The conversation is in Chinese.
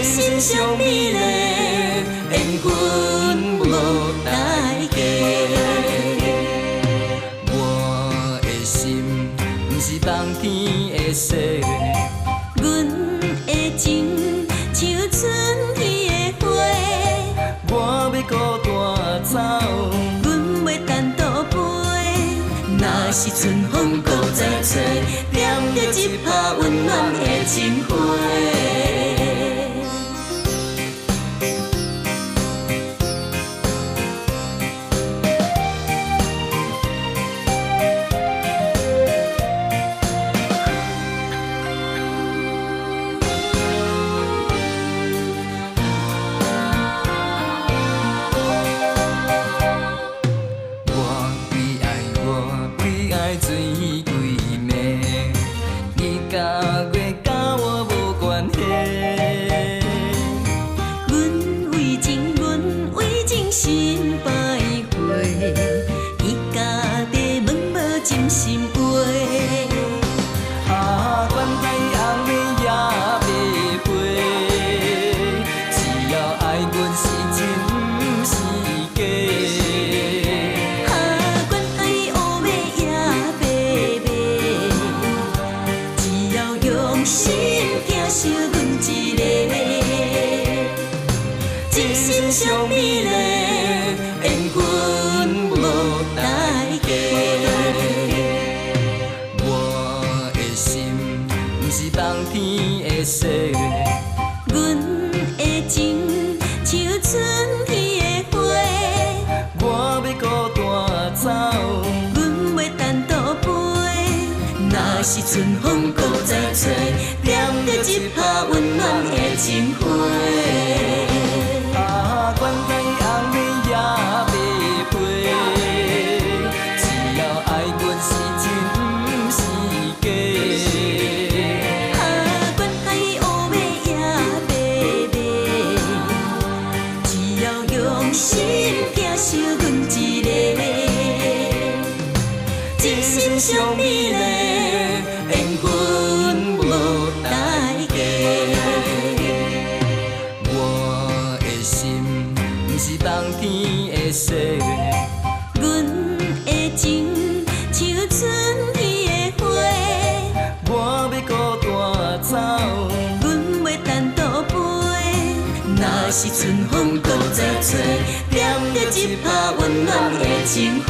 心上美丽，缘分无代价。我的心不是放天的雪，阮的情像春天的花，我要孤单走。阮袂单独飞。若是春风搁再吹，点着一拍温暖的情花。水鬼暝，日甲月甲我无关系。阮为情心徘徊，伊家己问无真心话。管太红的也袂飞，只要爱阮是真不是假。管爱乌马也白马，只要用心疼惜阮一个，真心上美丽，缘分无代价。我的心不是放天的雪，阮的情像春天的花，我要孤单走。阮袂单独飞。若是春风搁再吹，点着一拍温暖的情花。管太红的也袂飞，只要爱阮是真不是假。管爱乌马也白马，只要用心疼惜阮一个，真心上美丽，缘分无代价。我的心不是放天的雪，阮的情像春天的花，我要孤单走。阮袂单独飞。若是春风搁再吹，点着一拍温暖的情花。